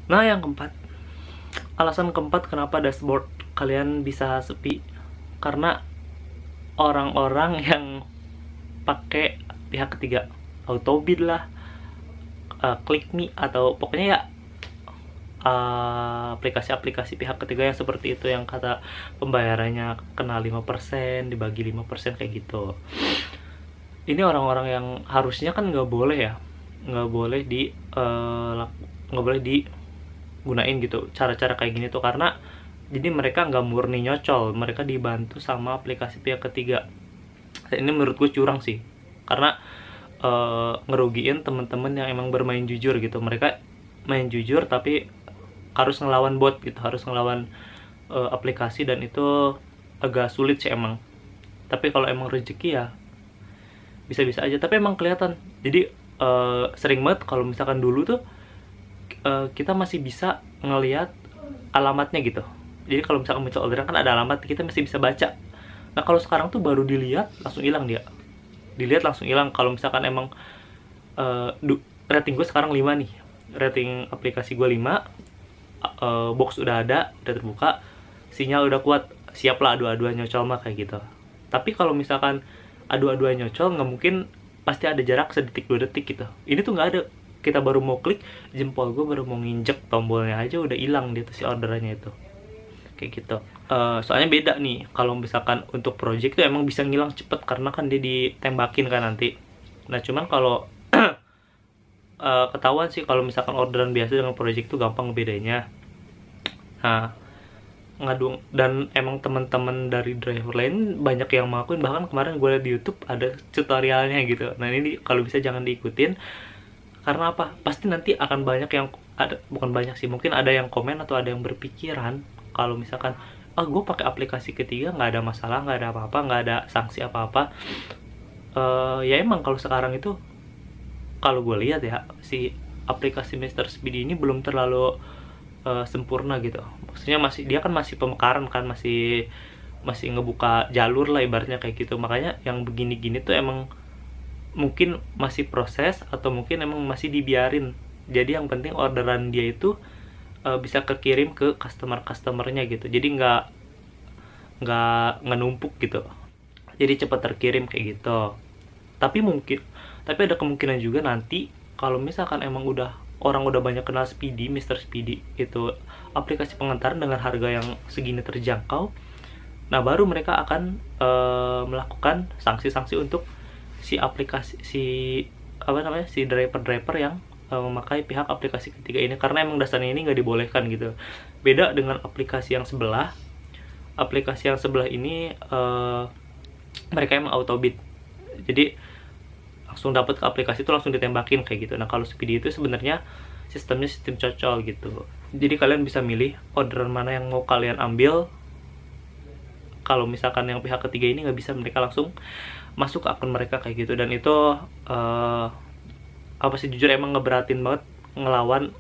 Nah, yang keempat, alasan keempat kenapa dashboard kalian bisa sepi, karena orang-orang yang pakai pihak ketiga, Autobid lah, ClickMe, atau pokoknya ya aplikasi-aplikasi pihak ketiga yang seperti itu, yang kata pembayarannya kena 5%, dibagi 5% kayak gitu. Ini orang-orang yang harusnya kan nggak boleh ya, nggak boleh nggak boleh digunain gitu cara-cara kayak gini tuh, karena jadi mereka nggak murni nyocol, mereka dibantu sama aplikasi pihak ketiga. Dan ini menurut gue curang sih, karena ngerugiin temen-temen yang emang bermain jujur gitu. Mereka main jujur tapi harus ngelawan bot gitu, harus ngelawan aplikasi, dan itu agak sulit sih emang. Tapi kalau emang rezeki ya bisa-bisa aja, tapi emang kelihatan. Jadi sering banget kalau misalkan dulu tuh kita masih bisa ngelihat alamatnya gitu. Jadi kalau misalkan muncul orderan kan ada alamat, kita masih bisa baca. Nah, kalau sekarang tuh baru dilihat langsung hilang dia. Dilihat langsung hilang. Kalau misalkan emang rating gue sekarang 5 nih. Rating aplikasi gue 5, box udah ada, udah terbuka, sinyal udah kuat, siap lah adu-aduan nyocol mah kayak gitu. Tapi kalau misalkan adu-aduan nyocol, nggak mungkin, pasti ada jarak sedetik 2 detik gitu. Ini tuh nggak ada. Kita baru mau klik, jempol gue baru mau nginjek tombolnya aja udah hilang dia tuh si orderannya itu. Kayak gitu. Soalnya beda nih, kalau misalkan untuk project tuh emang bisa ngilang cepet karena kan dia ditembakin kan nanti. Nah, cuman kalau ketahuan sih kalau misalkan orderan biasa dengan project tuh gampang bedanya. Nah, ngadung, dan emang teman-teman dari driver lain banyak yang ngelakuin, bahkan kemarin gue liat di YouTube ada tutorialnya gitu. Nah, ini kalau bisa jangan diikutin, karena apa? Pasti nanti akan banyak yang ada, bukan banyak sih, mungkin ada yang komen atau ada yang berpikiran kalau misalkan gue pakai aplikasi ketiga nggak ada masalah, nggak ada apa-apa, nggak ada sanksi apa-apa. Ya emang kalau sekarang itu, kalau gue lihat ya, si aplikasi Mr. Speedy ini belum terlalu sempurna gitu. Maksudnya dia kan masih pemekaran kan, masih ngebuka jalur lah ibaratnya kayak gitu. Makanya yang begini-gini tuh emang mungkin masih proses, atau mungkin emang masih dibiarin. Jadi yang penting orderan dia itu bisa kekirim ke customernya gitu. Jadi nggak numpuk gitu. Jadi cepat terkirim kayak gitu. Tapi ada kemungkinan juga nanti kalau misalkan emang orang udah banyak kenal Speedy, Mr. Speedy itu aplikasi pengantaran dengan harga yang segini terjangkau. Nah, baru mereka akan melakukan sanksi-sanksi untuk si driver-driver yang memakai pihak aplikasi ketiga ini, karena emang dasarnya ini nggak dibolehkan gitu. Beda dengan aplikasi yang sebelah. Aplikasi yang sebelah ini mereka emang autobid, jadi langsung dapat ke aplikasi itu langsung ditembakin kayak gitu. Nah, kalau Speedy itu sebenarnya sistemnya sistem cocol gitu. Jadi kalian bisa milih orderan mana yang mau kalian ambil. Kalau misalkan yang pihak ketiga ini nggak bisa, mereka langsung masuk ke akun mereka kayak gitu. Dan itu apa sih, jujur emang ngeberatin banget ngelawan.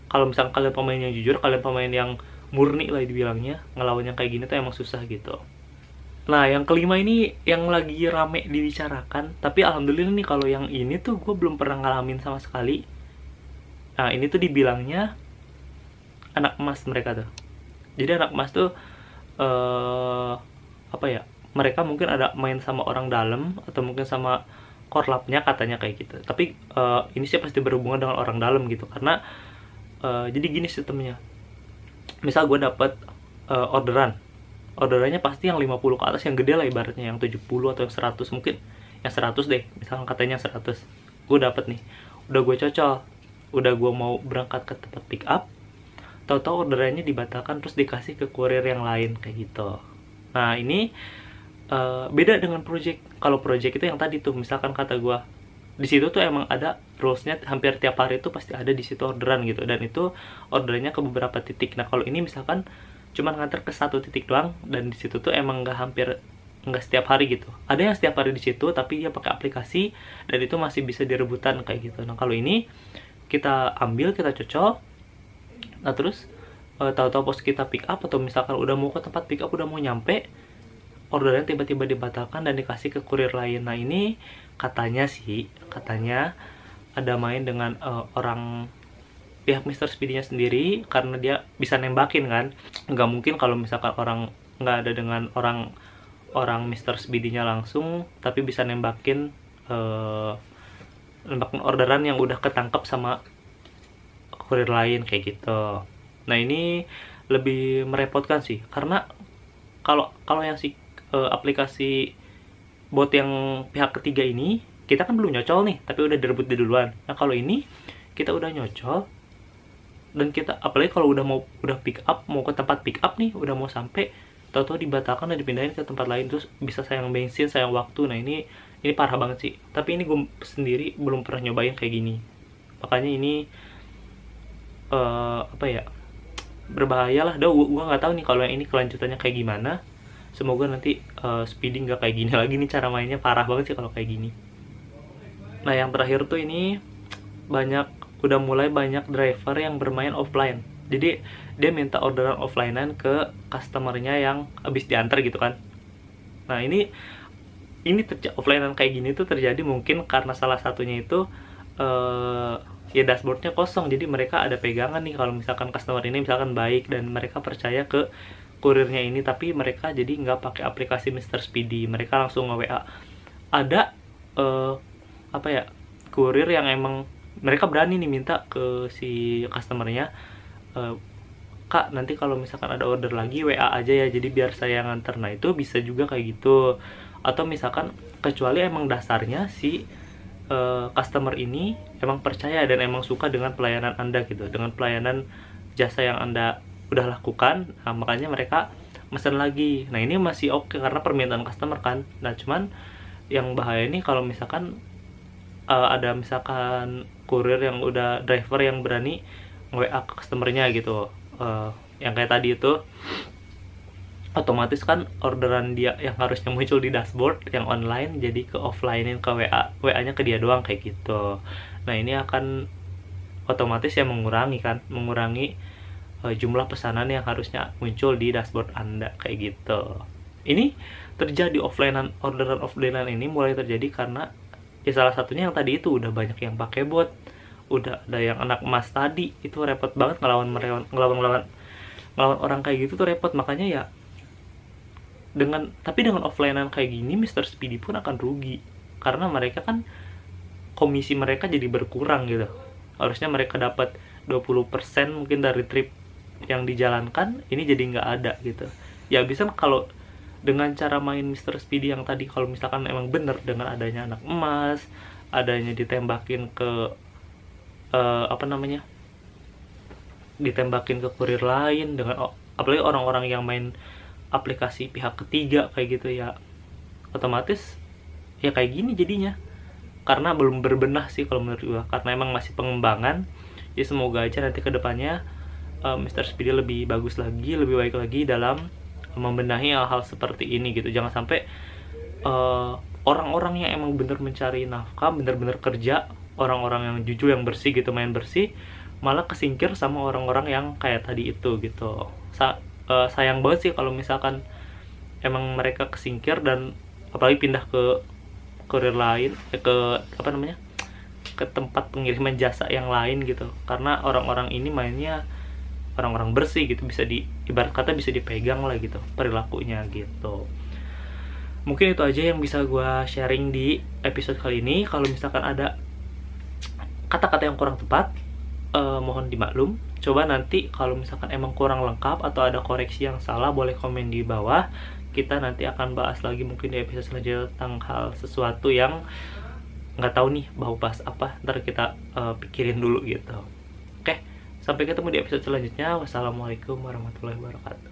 Kalau misalkan kalian pemain yang jujur, kalian pemain yang murni lah dibilangnya, ngelawan yang kayak gini tuh emang susah gitu. Nah, yang kelima ini yang lagi rame dibicarakan, tapi alhamdulillah nih kalau yang ini tuh gue belum pernah ngalamin sama sekali. Nah, ini tuh dibilangnya anak emas mereka tuh. Jadi anak emas tuh apa ya, mereka mungkin ada main sama orang dalam, atau mungkin sama korlapnya katanya kayak gitu. Tapi ini sih pasti berhubungan dengan orang dalam gitu, karena jadi gini sistemnya. Misal gue dapet orderannya pasti yang 50 ke atas, yang gede lah ibaratnya, yang 70 atau yang 100, mungkin yang 100 deh, misalkan katanya 100. Gue dapet nih, udah gue cocol, udah gue mau berangkat ke tempat pick up, tahu-tahu orderannya dibatalkan terus dikasih ke kurir yang lain kayak gitu. Nah, ini beda dengan project. Kalau project itu yang tadi tuh, misalkan kata gue, di situ tuh emang ada rulesnya, hampir tiap hari itu pasti ada di situ orderan gitu, dan itu orderannya ke beberapa titik. Nah, kalau ini misalkan cuman nganter ke satu titik doang, dan di situ tuh emang nggak setiap hari gitu. Ada yang setiap hari di situ tapi dia pakai aplikasi, dan itu masih bisa direbutan kayak gitu. Nah, kalau ini kita ambil, kita cocol, nah terus tahu-tahu pas kita pick up, atau misalkan udah mau ke tempat pick up, udah mau nyampe, ordernya tiba-tiba dibatalkan dan dikasih ke kurir lain. Nah, ini katanya ada main dengan orang pihak Mr. Speedy-nya sendiri, karena dia bisa nembakin kan. Nggak mungkin kalau misalkan orang nggak ada dengan orang Mr. Speedy-nya langsung, tapi bisa nembakin orderan yang udah ketangkep sama kurir lain kayak gitu. Nah ini lebih merepotkan sih, karena kalau yang aplikasi bot yang pihak ketiga ini kita kan belum nyocol nih, tapi udah direbut duluan. Nah kalau ini kita udah nyocol dan kita, apalagi kalau udah pick up, mau ke tempat pick up nih, udah mau sampai, tahu-tahu dibatalkan dan dipindahin ke tempat lain, terus bisa sayang bensin, sayang waktu. Nah ini parah banget sih. Tapi ini gue sendiri belum pernah nyobain kayak gini, makanya ini apa ya, berbahaya lah. Gue nggak tahu nih kalau yang ini kelanjutannya kayak gimana. Semoga nanti Speedy nggak kayak gini lagi nih, cara mainnya parah banget sih kalau kayak gini. Nah yang terakhir tuh ini udah mulai banyak driver yang bermain offline. Jadi dia minta orderan offlinean ke customernya yang habis diantar gitu kan. Nah ini offlinean kayak gini tuh terjadi mungkin karena salah satunya itu ya dashboardnya kosong. Jadi mereka ada pegangan nih kalau misalkan customer ini misalkan baik dan mereka percaya ke kurirnya ini, tapi mereka jadi nggak pakai aplikasi Mr. Speedy, mereka langsung nge-WA. Ada apa ya, kurir yang emang mereka berani nih minta ke si customernya, Kak nanti kalau misalkan ada order lagi WA aja ya, jadi biar saya nganter. Nah itu bisa juga kayak gitu. Atau misalkan kecuali emang dasarnya si customer ini emang percaya dan emang suka dengan pelayanan Anda gitu, dengan pelayanan jasa yang Anda udah lakukan. Nah makanya mereka mesen lagi. Nah ini masih oke karena permintaan customer kan. Nah cuman yang bahaya ini kalau misalkan ada misalkan kurir yang udah, driver yang berani nge-WA ke customernya gitu, yang kayak tadi itu, otomatis kan orderan dia yang harusnya muncul di dashboard yang online jadi ke offline-in ke WA-nya ke dia doang kayak gitu. Nah ini akan otomatis ya mengurangi jumlah pesanan yang harusnya muncul di dashboard Anda kayak gitu. Ini terjadi orderan offline ini mulai terjadi karena ya salah satunya yang tadi itu udah banyak yang pakai bot, udah ada yang anak emas tadi, itu repot banget ngelawan orang kayak gitu tuh repot. Makanya ya tapi dengan offlinean kayak gini Mr. Speedy pun akan rugi, karena mereka kan komisi mereka jadi berkurang gitu. Harusnya mereka dapat 20% mungkin dari trip yang dijalankan, ini jadi nggak ada gitu. Ya bisa kalau dengan cara main Mr. Speedy yang tadi, kalau misalkan emang bener dengan adanya anak emas, adanya ditembakin ke ditembakin ke kurir lain, dengan apalagi orang-orang yang main aplikasi pihak ketiga kayak gitu ya, otomatis ya kayak gini jadinya. Karena belum berbenah sih kalau menurut gua, karena emang masih pengembangan. Ya semoga aja nanti kedepannya Mr. Speedy lebih bagus lagi, lebih baik lagi dalam membenahi hal-hal seperti ini gitu. Jangan sampai orang-orang yang emang bener mencari nafkah, bener-bener kerja, orang-orang yang jujur, yang bersih gitu, main bersih, malah kesingkir sama orang-orang yang kayak tadi itu gitu. Sayang banget sih kalau misalkan emang mereka kesingkir dan apalagi pindah ke kurir lain, ke tempat pengiriman jasa yang lain gitu. Karena orang-orang ini mainnya orang-orang bersih gitu, ibarat kata bisa dipegang lah gitu perilakunya gitu. Mungkin itu aja yang bisa gue sharing di episode kali ini. Kalau misalkan ada kata-kata yang kurang tepat, mohon dimaklum. Coba nanti kalau misalkan emang kurang lengkap atau ada koreksi yang salah, boleh komen di bawah. Kita nanti akan bahas lagi mungkin di episode selanjutnya tentang hal sesuatu yang nggak tahu nih mau bahas apa, ntar kita pikirin dulu gitu. Oke, sampai ketemu di episode selanjutnya. Wassalamualaikum warahmatullahi wabarakatuh.